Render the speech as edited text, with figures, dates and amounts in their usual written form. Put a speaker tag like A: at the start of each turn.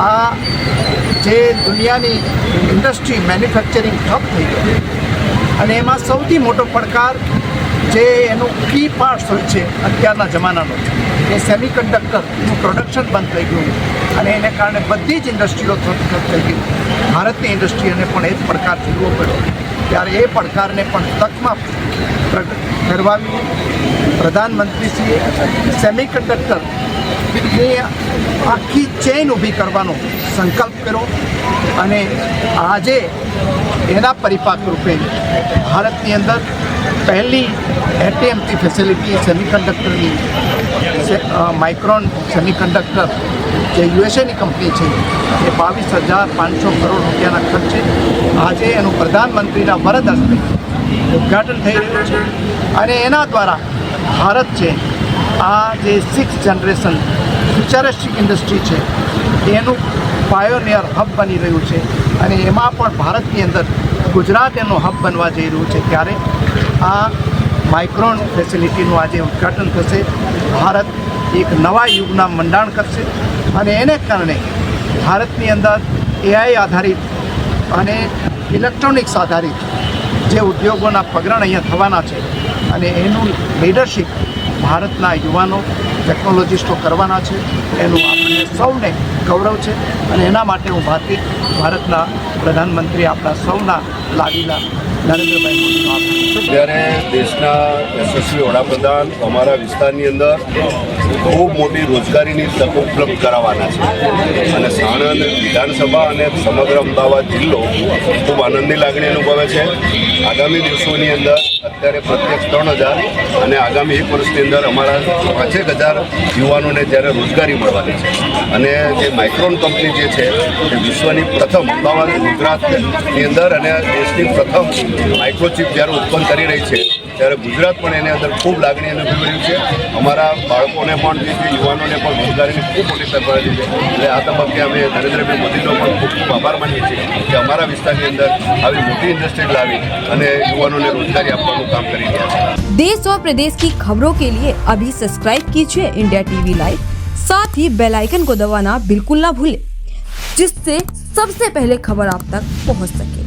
A: આ જે દુનિયાની ઇન્ડસ્ટ્રી મેન્યુફેક્ચરિંગ ઠપ થઈ ગઈ અને એમાં સૌથી મોટો પડકાર જે એનું કી પાર્ટ્સ હોય છે અત્યારના જમાનાનો એ સેમિકન્ડક્ટરનું પ્રોડક્શન બંધ થઈ ગયું અને એને કારણે બધી જ ઇન્ડસ્ટ્રીઓ ઠપ થઈ ગઈ. ભારતની ઇન્ડસ્ટ્રીને પણ એ જ પડકાર ઝીલવો પડ્યો. ત્યારે એ પડકારને પણ તકમાં ફેરવાવી પ્રધાનમંત્રીશ્રીએ સેમિકન્ડક્ટરની આખી ચેઇન ઊભી કરવાનો સંકલ્પ કર્યો અને આજે એના પરિપાક રૂપે ભારતની અંદર પહેલી એટીએમટી ફેસિલિટી સેમિકન્ડક્ટરની માઇક્રોન સેમિકન્ડક્ટર જે યુએસએની કંપની છે એ 22,500 કરોડ રૂપિયાના ખર્ચે આજે એનું પ્રધાનમંત્રીના વરદ હસ્તે ઉદ્ઘાટન થઈ રહ્યું છે અને એના દ્વારા ભારત છે આ જે 6th જનરેશન ફ્યુચરિસ્ટિક ઇન્ડસ્ટ્રી છે એનું પાયોનિયર હબ બની રહ્યું છે અને એમાં પણ ભારતની અંદર ગુજરાત એનું હબ બનવા જઈ રહ્યું છે. ત્યારે આ માઇક્રોન ફેસિલિટીનું આજે ઉદ્ઘાટન થશે. ભારત એક નવા યુગના મંડાણ કરશે અને એને કારણે ભારતની અંદર એઆઈ આધારિત અને ઇલેક્ટ્રોનિક્સ આધારિત જે ઉદ્યોગોના પગરણ અહીંયા થવાના છે અને એનું લીડરશિપ ભારતના યુવાનો ટેકનોલોજીસ્ટો કરવાના છે. એનું આપણને સૌને ગૌરવ છે અને એના માટે હું ભારતના પ્રધાનમંત્રી આપણા સૌના લાડીલા નરેન્દ્રભાઈ મોદીનો આભાર.
B: ત્યારે દેશના યશસ્વી વડાપ્રધાન અમારા વિસ્તારની અંદર ખૂબ મોટી રોજગારીની તકો ઉપલબ્ધ કરાવવાના છે અને સાણંદ વિધાનસભા અને સમગ્ર અમદાવાદ જિલ્લો ખૂબ આનંદની લાગણી અનુભવે છે. આગામી દિવસોની અંદર અત્યારે પ્રત્યક્ષ 3,000 અને આગામી 1 વર્ષની અંદર અમારા 5,000 યુવાનોને જ્યારે રોજગારી મળવાની છે અને જે માઇક્રોન કંપની જે છે એ વિશ્વની પ્રથમ અમદાવાદ ગુજરાતની અંદર અને દેશની પ્રથમ માઇક્રોચિપ જ્યારે ઉત્પન્ન કરી રહી છે ત્યારે ગુજરાત પણ એની અંદર ખૂબ લાગણી અનુભવી રહ્યું છે. અમારા બાળકોને પણ જે છે યુવાનોને પણ રોજગારીની ખૂબ મોટી તક મળેલી છે. એટલે આ તબક્કે અમે નરેન્દ્રભાઈ મોદીનો પણ ખૂબ ખૂબ આભાર માનીએ છીએ કે અમારા વિસ્તારની અંદર આવી મોટી ઇન્ડસ્ટ્રી લાવી અને યુवानों ने रोजगारी આપવાનું કામ કરી રહ્યા છે.
C: देश और प्रदेश की खबरों के लिए अभी सब्सक्राइब कीजिए इंडिया टीवी लाइव, साथ ही बेल आइकन को दबाना बिल्कुल ना भूलें, जिससे सबसे पहले खबर आप तक पहुंच सके.